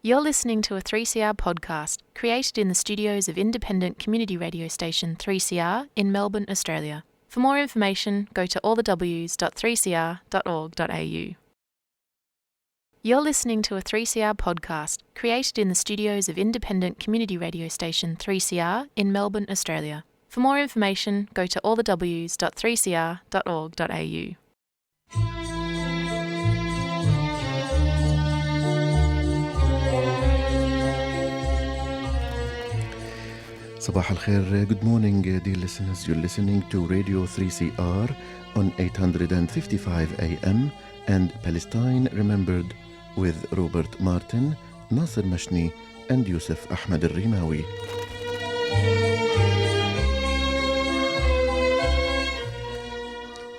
You're listening to a 3CR podcast created in the studios of independent community radio station 3CR in Melbourne, Australia. For more information, go to allthews.3cr.org.au. You're listening to a 3CR podcast created in the studios of independent community radio station 3CR in Melbourne, Australia. For more information, go to allthews.3cr.org.au. Sabah al-Khair, good morning dear listeners. You're listening to Radio 3CR on 855 AM and Palestine Remembered with Robert Martin, Nasser Mashni and Yusuf Ahmed al-Rimawi.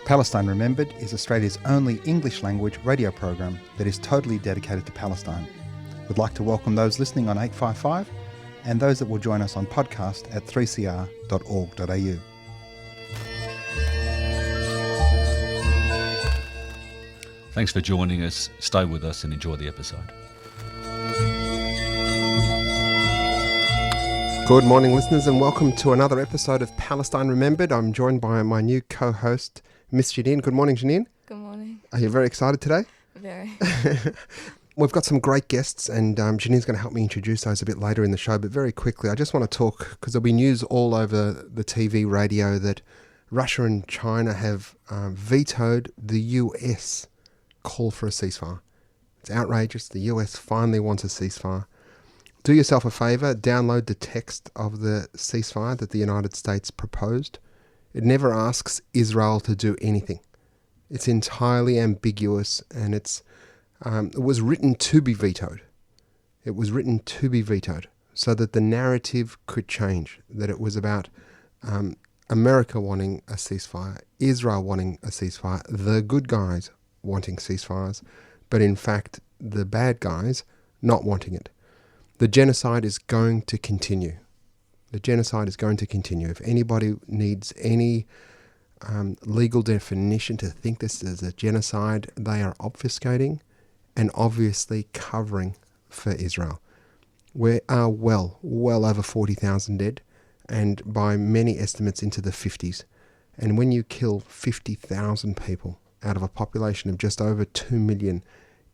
Palestine Remembered is Australia's only English-language radio program that is totally dedicated to Palestine. We'd like to welcome those listening on 855 and those that will join us on podcast at 3cr.org.au. Thanks for joining us. Stay with us and enjoy the episode. Good morning, listeners, and welcome to another episode of Palestine Remembered. I'm joined by my new co-host, Miss Janine. Good morning, Janine. Good morning. Are you very excited today? Very. We've got some great guests, and Janine's going to help me introduce those a bit later in the show. But very quickly, I just want to talk, because there'll be news all over the TV, radio, that Russia and China have vetoed the US call for a ceasefire. It's outrageous. The US finally wants a ceasefire. Do yourself a favour, download the text of the ceasefire that the United States proposed. It never asks Israel to do anything. It's entirely ambiguous, and it was written to be vetoed. It was written to be vetoed so that the narrative could change, that it was about America wanting a ceasefire, Israel wanting a ceasefire, the good guys wanting ceasefires, but in fact the bad guys not wanting it. The genocide is going to continue. The genocide is going to continue. If anybody needs any legal definition to think this is a genocide, they are obfuscating and obviously covering for Israel. We are well over 40,000 dead, and by many estimates into the 50s. And when you kill 50,000 people out of a population of just over 2 million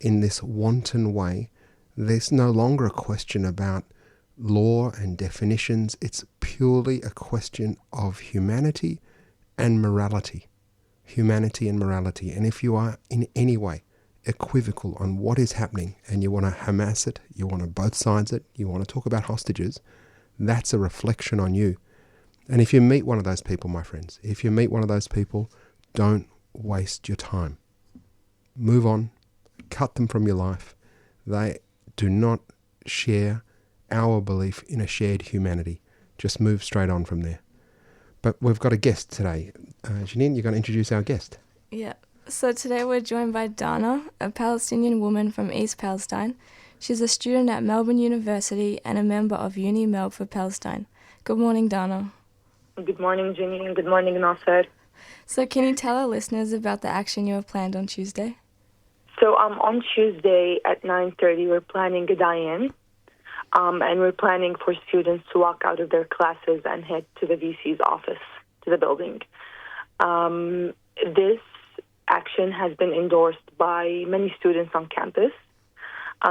in this wanton way, there's no longer a question about law and definitions. It's purely a question of humanity and morality. Humanity and morality. And if you are in any way equivocal on what is happening and you want to Hamas it, you want to both sides it, you want to talk about hostages, that's a reflection on you. And if you meet one of those people, my friends, if you meet one of those people, don't waste your time. Move on. Cut them from your life. They do not share our belief in a shared humanity. Just move straight on from there. But we've got a guest today. Janine, you're going to introduce our guest. Yeah. So today we're joined by Dana, a Palestinian woman from East Palestine. She's a student at Melbourne University and a member of Unimelb for Palestine. Good morning, Dana. Good morning, Janine. Good morning, Nasser. So can you tell our listeners about the action you have planned on Tuesday? So on Tuesday at 9:30, we're planning a die-in, and we're planning for students to walk out of their classes and head to the VC's office, to the building. This action has been endorsed by many students on campus.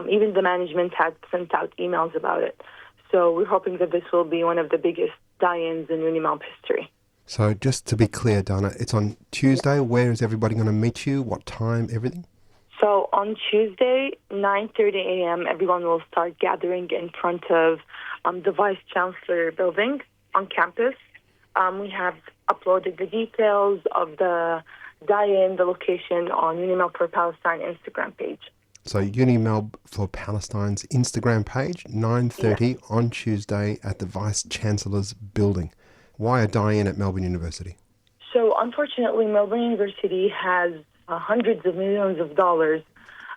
Even the management had sent out emails about it. So we're hoping that this will be one of the biggest die-ins in Unimelb history. So just to be clear, Dana, it's on Tuesday. Where is everybody going to meet you? What time? Everything? So on Tuesday, 9:30 a.m., everyone will start gathering in front of the Vice Chancellor building on campus. We have uploaded the details of the die-in, the location on Unimelb for Palestine Instagram page. So Unimelb for Palestine's Instagram page, 9:30 Yes. on Tuesday at the Vice Chancellor's building. Why a die-in at Melbourne University? So unfortunately, Melbourne University has hundreds of millions of dollars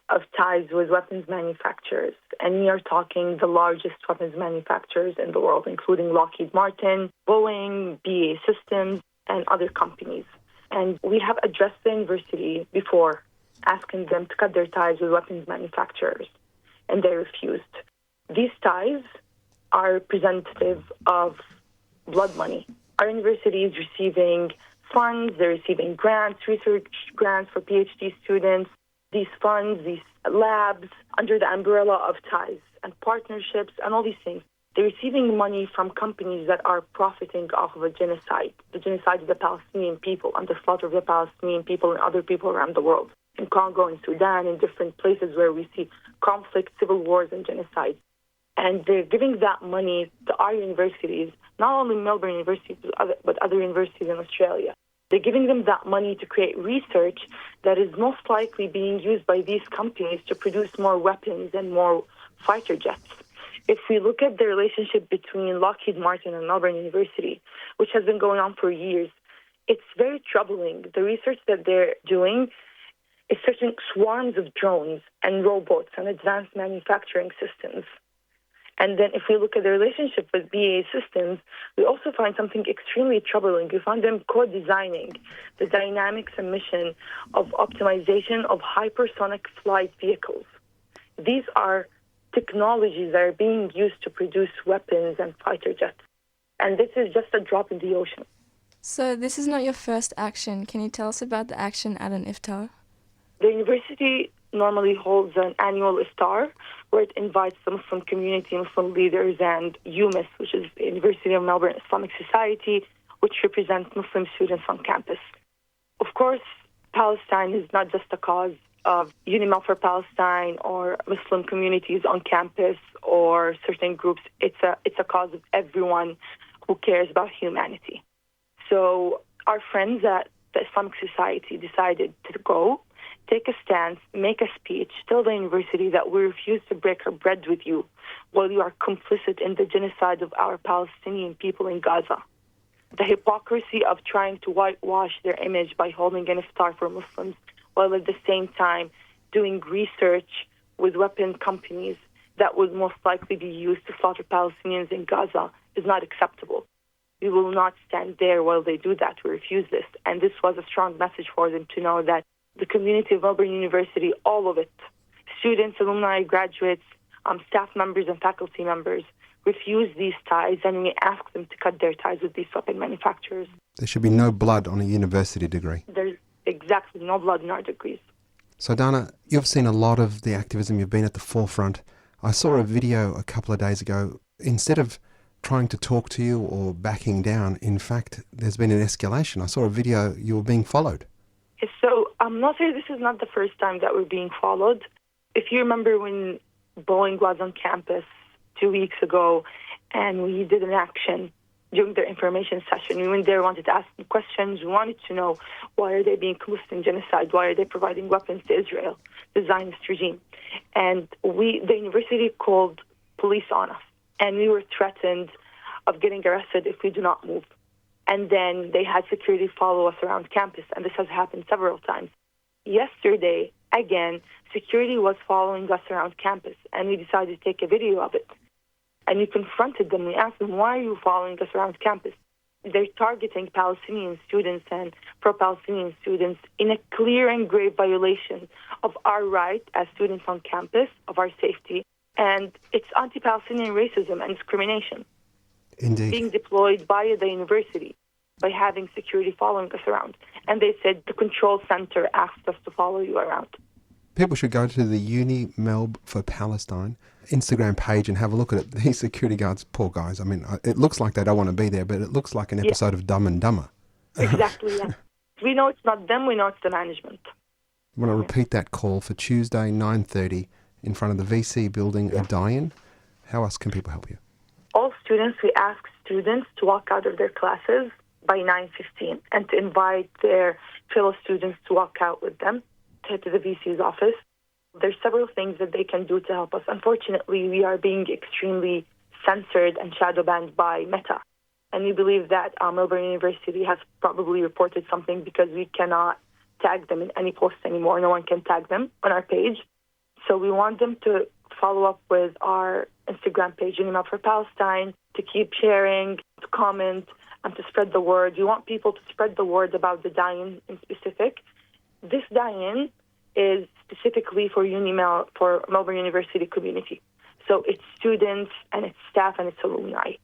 of ties with weapons manufacturers. And we are talking the largest weapons manufacturers in the world, including Lockheed Martin, Boeing, BAE Systems, and other companies. And we have addressed the university before, asking them to cut their ties with weapons manufacturers, and they refused. These ties are representative of blood money. Our university is receiving funds, they're receiving grants, research grants for PhD students. These funds, these labs, under the umbrella of ties and partnerships and all these things. They're receiving money from companies that are profiting off of a genocide, the genocide of the Palestinian people and the slaughter of the Palestinian people and other people around the world, in Congo, in Sudan, in different places where we see conflict, civil wars, and genocide. And they're giving that money to our universities, not only Melbourne University, but other universities in Australia. They're giving them that money to create research that is most likely being used by these companies to produce more weapons and more fighter jets. If we look at the relationship between Lockheed Martin and Melbourne University, which has been going on for years, it's very troubling. The research that they're doing is searching swarms of drones and robots and advanced manufacturing systems. And then if we look at the relationship with BAE Systems, we also find something extremely troubling. We find them co-designing the dynamic submission of optimization of hypersonic flight vehicles. These are technologies that are being used to produce weapons and fighter jets. And this is just a drop in the ocean. So this is not your first action. Can you tell us about the action at an iftar? The university normally holds an annual iftar where it invites the Muslim community, Muslim leaders, and UMIS, which is the University of Melbourne Islamic Society, which represents Muslim students on campus. Of course, Palestine is not just a cause of Unimelb for Palestine or Muslim communities on campus or certain groups. It's a cause of everyone who cares about humanity. So our friends at the Islamic Society decided to go, take a stance, make a speech, tell the university that we refuse to break our bread with you while you are complicit in the genocide of our Palestinian people in Gaza. The hypocrisy of trying to whitewash their image by holding an iftar for Muslims while at the same time doing research with weapon companies that would most likely be used to slaughter Palestinians in Gaza is not acceptable. We will not stand there while they do that. We refuse this. And this was a strong message for them to know that the community of Melbourne University, all of it, students, alumni, graduates, staff members and faculty members, refuse these ties, and we ask them to cut their ties with these weapon manufacturers. There should be no blood on a university degree. There's exactly no blood in our degrees. So Dana, you've seen a lot of the activism, you've been at the forefront. I saw a video a couple of days ago. Instead of trying to talk to you or backing down, in fact, there's been an escalation. I saw a video, you were being followed. So I'm not sure this is not the first time that we're being followed. If you remember when Boeing was on campus 2 weeks ago and we did an action during their information session, we went there, wanted to ask them questions. We wanted to know, why are they being complicit in genocide? Why are they providing weapons to Israel, the Zionist regime? And the university called police on us, and we were threatened of getting arrested if we do not move. And then they had security follow us around campus, and this has happened several times. Yesterday, again, security was following us around campus, and we decided to take a video of it. And we confronted them. We asked them, why are you following us around campus? They're targeting Palestinian students and pro-Palestinian students in a clear and grave violation of our right as students on campus, of our safety, and it's anti-Palestinian racism and discrimination. Indeed. Being deployed by the university by having security following us around. And they said the control center asked us to follow you around. People should go to the Unimelb for Palestine Instagram page and have a look at it. These security guards, poor guys. I mean, it looks like they don't want to be there, but it looks like an episode of Dumb and Dumber. Exactly, yeah. We know it's not them, we know it's the management. I want to repeat that call for Tuesday, 9:30, in front of the VC building at Diane. How else can people help you? All students, we ask students to walk out of their classes by 9:15 and to invite their fellow students to walk out with them to the VC's office. There's several things that they can do to help us. Unfortunately, we are being extremely censored and shadow banned by Meta. And we believe that Melbourne University has probably reported something because we cannot tag them in any post anymore. No one can tag them on our page. So we want them to follow up with our Instagram page, Unimelb for Palestine, to keep sharing, to comment, and to spread the word. We want people to spread the word about the die-in in specific. This die-in is specifically for Unimelb, for Melbourne University community. So it's students and its staff and its alumni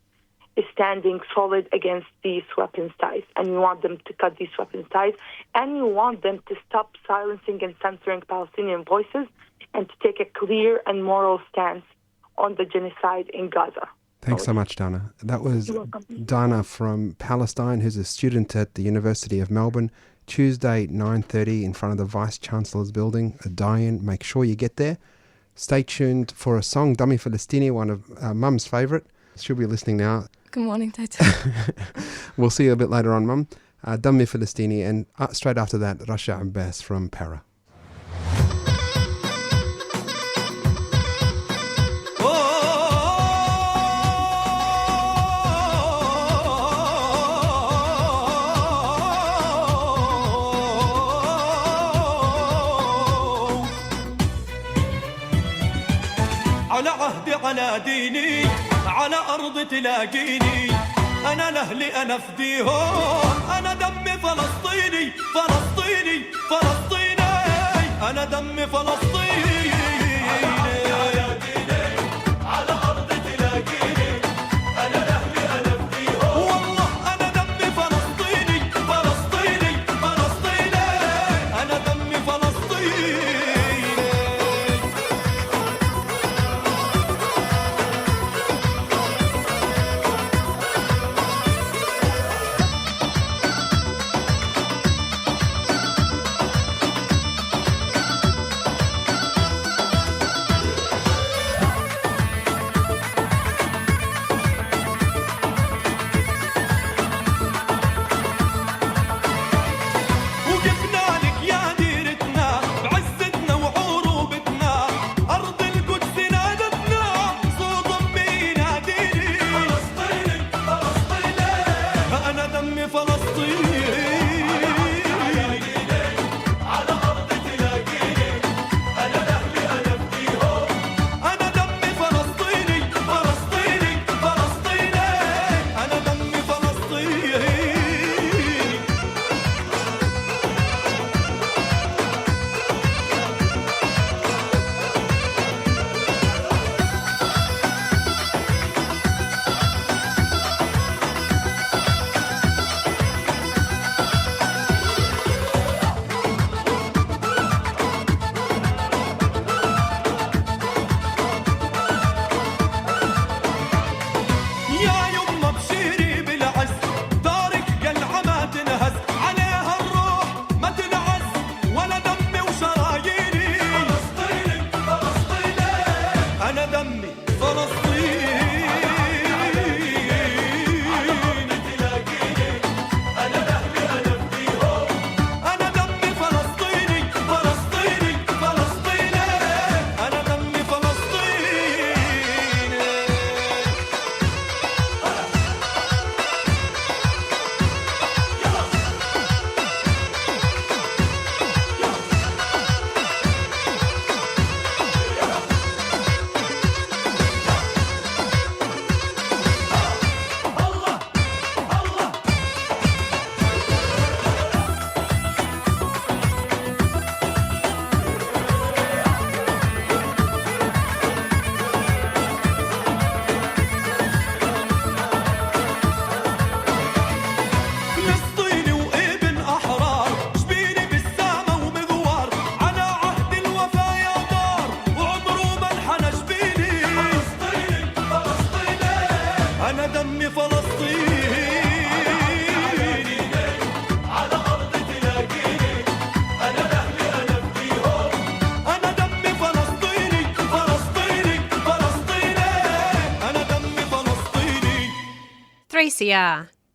is standing solid against these weapons ties. And we want them to cut these weapons ties. And we want them to stop silencing and censoring Palestinian voices and to take a clear and moral stance on the genocide in Gaza. Thanks so much, Dana. That was Dana from Palestine, who's a student at the University of Melbourne. Tuesday, 9:30, in front of the Vice-Chancellor's building, a die-in. Make sure you get there. Stay tuned for a song, Dummy Falastini, one of Mum's favourite. She'll be listening now. Good morning, Tata. We'll see you a bit later on, Mum. Dummy Falastini, and straight after that, Rasha Abass from Para. على عهدي على ديني على أرض تلاقيني أنا لأهلي أنا فديهم أنا دمي فلسطيني فلسطيني فلسطيني أنا دمي فلسطيني على ديني على أرض تلاقيني أنا لأهلي أنا فديهم والله أنا دمي فلسطيني فلسطيني فلسطيني أنا دمي فلسطيني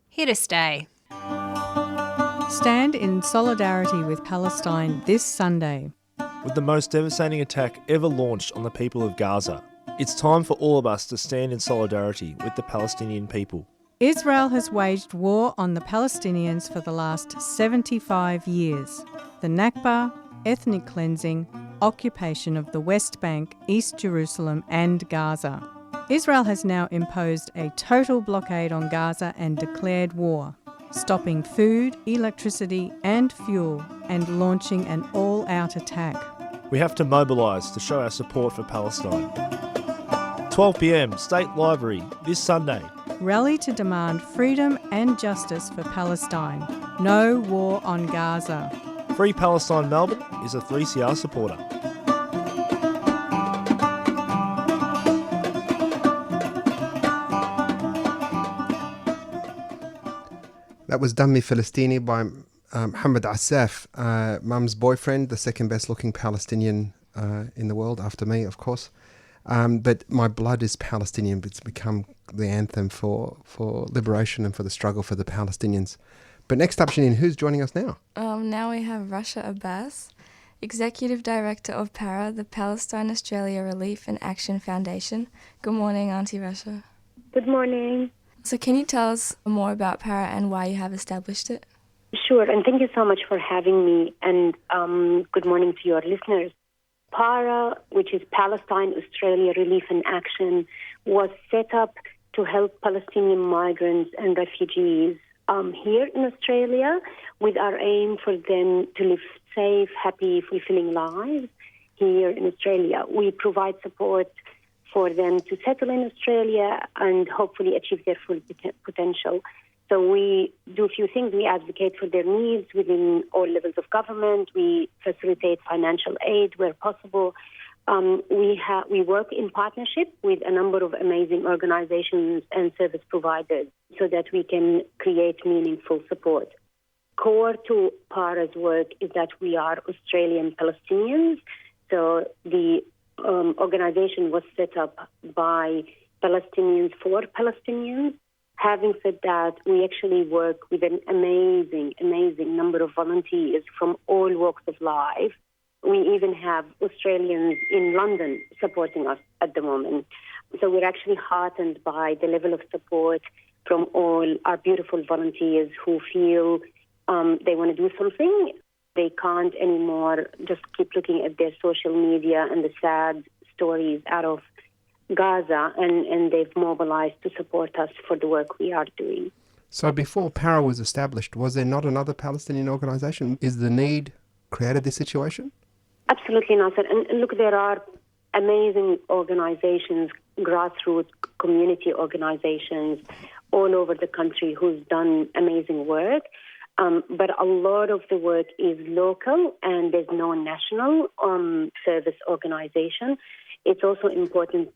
Here to stay. Stand in solidarity with Palestine this Sunday. With the most devastating attack ever launched on the people of Gaza, it's time for all of us to stand in solidarity with the Palestinian people. Israel has waged war on the Palestinians for the last 75 years. The Nakba, ethnic cleansing, occupation of the West Bank, East Jerusalem and Gaza. Israel has now imposed a total blockade on Gaza and declared war, stopping food, electricity and fuel and launching an all-out attack. We have to mobilise to show our support for Palestine. 12 p.m, State Library, this Sunday. Rally to demand freedom and justice for Palestine. No war on Gaza. Free Palestine Melbourne is a 3CR supporter. That was Dammi Filistini by Mohammed Assaf, Mum's boyfriend, the second best looking Palestinian in the world, after me, of course. But My Blood is Palestinian. It's become the anthem for liberation and for the struggle for the Palestinians. But next up, Janine, who's joining us now? Now we have Rasha Abass, Executive Director of PARA, the Palestine Australia Relief and Action Foundation. Good morning, Auntie Rasha. Good morning. So can you tell us more about PARA and why you have established it? Sure, and thank you so much for having me, and good morning to your listeners. PARA, which is Palestine Australia Relief and Action, was set up to help Palestinian migrants and refugees here in Australia, with our aim for them to live safe, happy, fulfilling lives here in Australia. We provide support for them to settle in Australia and hopefully achieve their full potential. So we do a few things. We advocate for their needs within all levels of government. We facilitate financial aid where possible. We work in partnership with a number of amazing organizations and service providers so that we can create meaningful support. Core to PARA's work is that we are Australian Palestinians. So the organization was set up by Palestinians for Palestinians. Having said that, we actually work with an amazing number of volunteers from all walks of life. We even have Australians in London supporting us at the moment. So we're actually heartened by the level of support from all our beautiful volunteers who feel they want to do something. They can't anymore just keep looking at their social media and the sad stories out of Gaza, and they've mobilized to support us for the work we are doing. So before PARA was established, was there not another Palestinian organisation? Is the need created this situation? Absolutely, Nasser. And look, there are amazing organizations, grassroots community organizations all over the country who's done amazing work. But a lot of the work is local and there's no national service organization. It's also important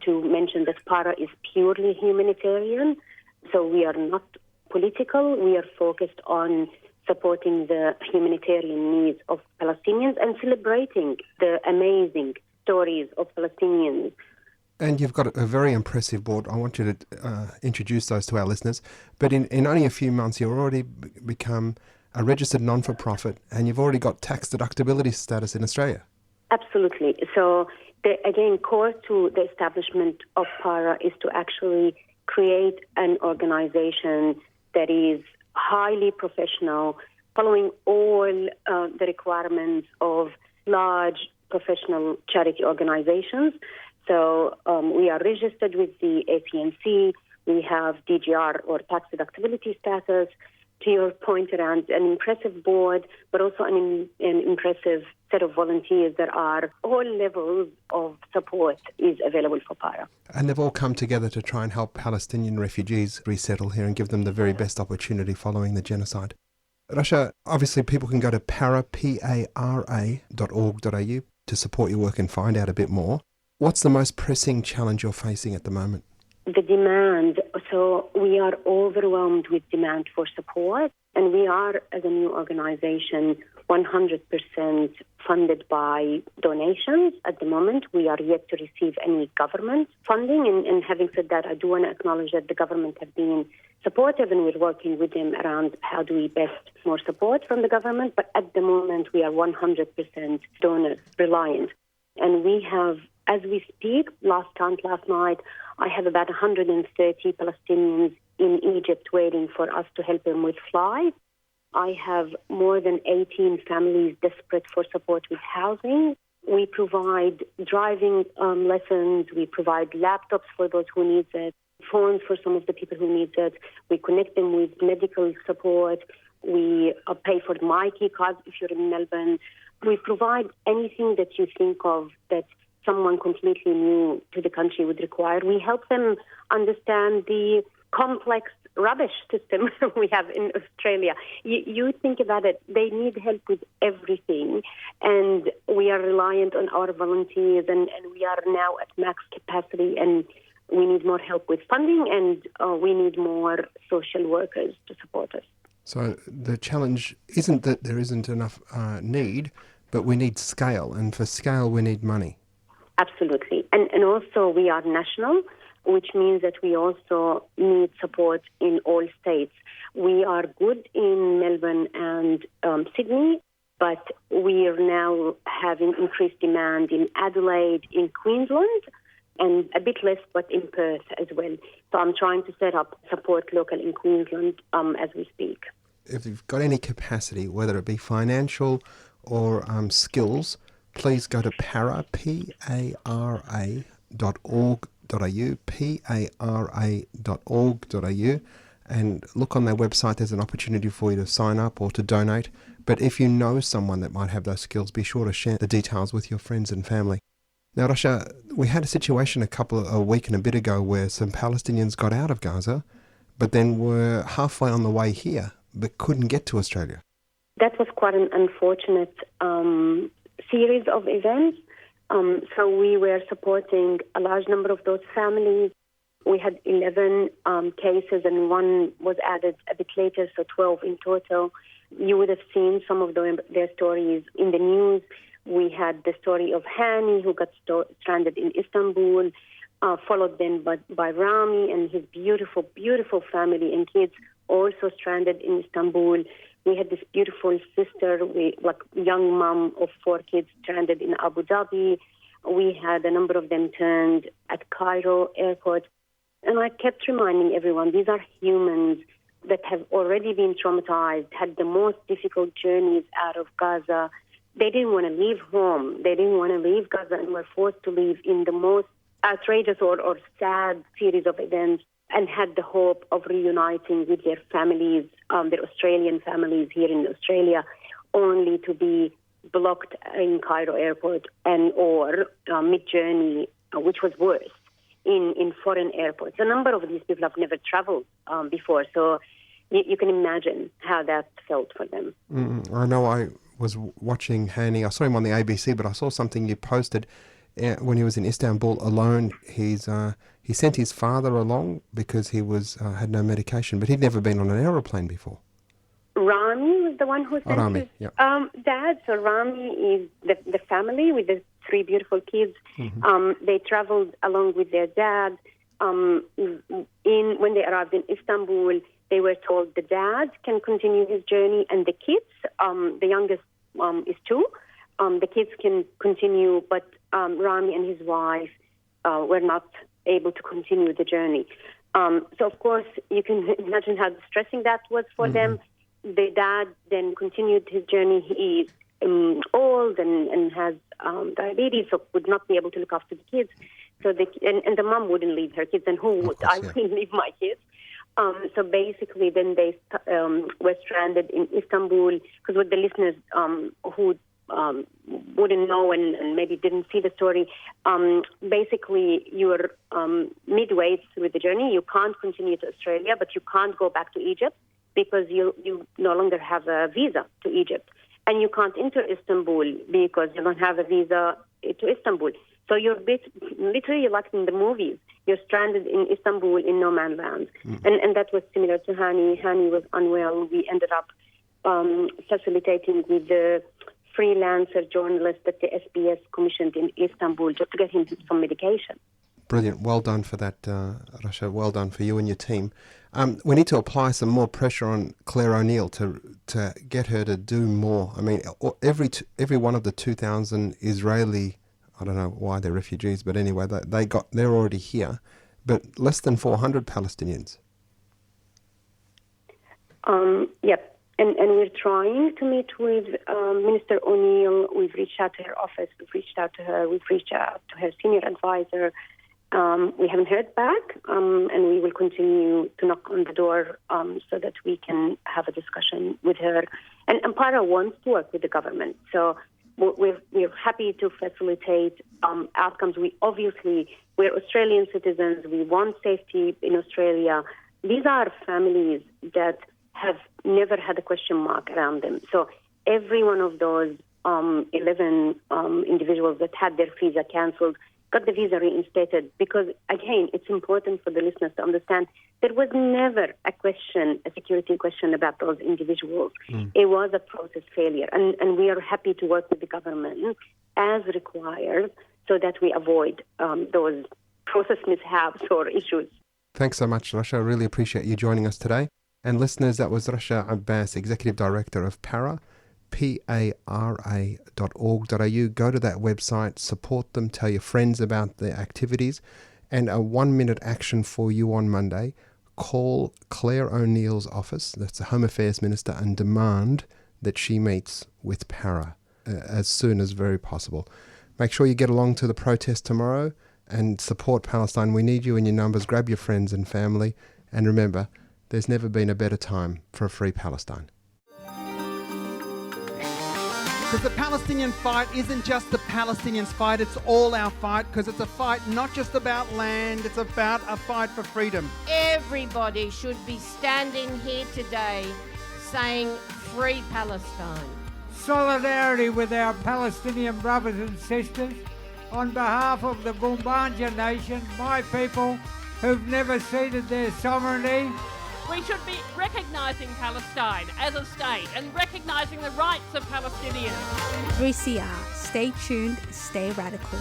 to mention that PARA is purely humanitarian. So we are not political. We are focused on supporting the humanitarian needs of Palestinians and celebrating the amazing stories of Palestinians. And you've got a very impressive board. I want you to introduce those to our listeners. But in only a few months, you've already become a registered non-for-profit and you've already got tax deductibility status in Australia. Absolutely. So, again, core to the establishment of PARA is to actually create an organization that is highly professional, following all the requirements of large professional charity organizations. So we are registered with the APNC. We have DGR or tax deductibility status. To your point around an impressive board, but also an impressive set of volunteers that are all levels of support is available for PARA. And they've all come together to try and help Palestinian refugees resettle here and give them the very best opportunity following the genocide. Rasha, obviously people can go to para.org.au to support your work and find out a bit more. What's the most pressing challenge you're facing at the moment? The demand. So we are overwhelmed with demand for support, and we are, as a new organization, 100% funded by donations. At the moment, we are yet to receive any government funding, and having said that, I do want to acknowledge that the government have been supportive, and we're working with them around how do we best more support from the government, but at the moment, we are 100% donor reliant. And we have, as we speak, last night, I have about 130 Palestinians in Egypt waiting for us to help them with flights. I have more than 18 families desperate for support with housing. We provide driving lessons. We provide laptops for those who need it, phones for some of the people who need it. We connect them with medical support. We pay for MyKey cards if you're in Melbourne. We provide anything that you think of that someone completely new to the country would require. We help them understand the complex rubbish system we have in Australia. You think about it, they need help with everything, and we are reliant on our volunteers, and we are now at max capacity, and we need more help with funding, and we need more social workers to support us. So the challenge isn't that there isn't enough need, but we need scale, and for scale we need money. Absolutely. And also we are national, which means that we also need support in all states. We are good in Melbourne and Sydney, but we are now having increased demand in Adelaide, in Queensland, and a bit less, but in Perth as well. So I'm trying to set up support local in Queensland as we speak. If you've got any capacity, whether it be financial or skills, please go to para.org.au, para.org.au, and look on their website. There's an opportunity for you to sign up or to donate. But if you know someone that might have those skills, be sure to share the details with your friends and family. Now, Rasha, we had a situation a week and a bit ago where some Palestinians got out of Gaza, but then were halfway on the way here, but couldn't get to Australia. That was quite an unfortunate series of events. So we were supporting a large number of those families. We had 11 cases, and one was added a bit later, so 12 in total. You would have seen some of their stories in the news. We had the story of Hani, who got stranded in Istanbul, followed then by Rami and his beautiful, beautiful family and kids, also stranded in Istanbul. We had this beautiful sister, young mom of 4 kids, stranded in Abu Dhabi. We had a number of them turned at Cairo airport. And I kept reminding everyone, these are humans that have already been traumatized, had the most difficult journeys out of Gaza. They didn't want to leave home. They didn't want to leave Gaza and were forced to leave in the most outrageous or sad series of events, and had the hope of reuniting with their families, their Australian families here in Australia, only to be blocked in Cairo airport or mid-journey, which was worse, in foreign airports. A number of these people have never traveled before, so you can imagine how that felt for them. I know I was watching Hani. I saw him on the ABC, but I saw something you posted when he was in Istanbul alone. He sent his father along because he had no medication, but he'd never been on an aeroplane before. Rami was the one who sent his dad. So Rami is the family with the 3 beautiful kids. Mm-hmm. They traveled along with their dad. When they arrived in Istanbul, they were told the dad can continue his journey, and the kids, the youngest is 2, the kids can continue, but Rami and his wife were not able to continue the journey. So, of course, you can imagine how distressing that was for them. The dad then continued his journey. He is old and has diabetes, so would not be able to look after the kids. So and the mom wouldn't leave her kids, and who would? I wouldn't leave my kids. So basically, then they were stranded in Istanbul, because with the listeners who wouldn't know and maybe didn't see the story, basically you're midway through the journey. You can't continue to Australia, but you can't go back to Egypt because you no longer have a visa to Egypt. And you can't enter Istanbul because you don't have a visa to Istanbul. So you're literally like in the movies. You're stranded in Istanbul in no man's land. And that was similar to Hani. Hani was unwell. We ended up facilitating with the freelancer journalist that the SBS commissioned in Istanbul just to get him some medication. Brilliant. Well done for that, Rasha. Well done for you and your team. We need to apply some more pressure on Claire O'Neill to get her to do more. I mean, every one of the 2,000 Israeli, I don't know why they're refugees, but anyway, they're already here, but less than 400 Palestinians. Yep. And we're trying to meet with Minister O'Neill. We've reached out to her office. We've reached out to her. We've reached out to her senior advisor. We haven't heard back, and we will continue to knock on the door so that we can have a discussion with her. And Ampara wants to work with the government. So we're happy to facilitate outcomes. We're Australian citizens. We want safety in Australia. These are families that have never had a question mark around them. So every one of those 11 individuals that had their visa cancelled got the visa reinstated, because, again, it's important for the listeners to understand there was never a security question about those individuals. It was a process failure, and we are happy to work with the government as required so that we avoid those process mishaps or issues. Thanks so much, Rasha. I really appreciate you joining us today. And listeners, that was Rasha Abass, Executive Director of PARA, para.org.au. Go to that website, support them, tell your friends about their activities, and a 1-minute action for you on Monday. Call Claire O'Neill's office, that's the Home Affairs Minister, and demand that she meets with PARA as soon as very possible. Make sure you get along to the protest tomorrow and support Palestine. We need you in your numbers. Grab your friends and family. And remember, there's never been a better time for a free Palestine. Because the Palestinian fight isn't just the Palestinians' fight, it's all our fight, because it's a fight not just about land, it's about a fight for freedom. Everybody should be standing here today saying, Free Palestine. Solidarity with our Palestinian brothers and sisters on behalf of the Gumbaynja Nation, my people who've never ceded their sovereignty. We should be recognising Palestine as a state and recognising the rights of Palestinians. 3CR. Stay tuned, stay radical.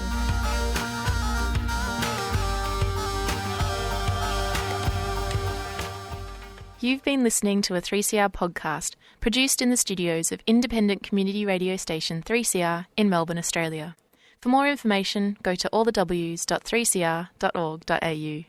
You've been listening to a 3CR podcast produced in the studios of independent community radio station 3CR in Melbourne, Australia. For more information, go to allthews.3cr.org.au.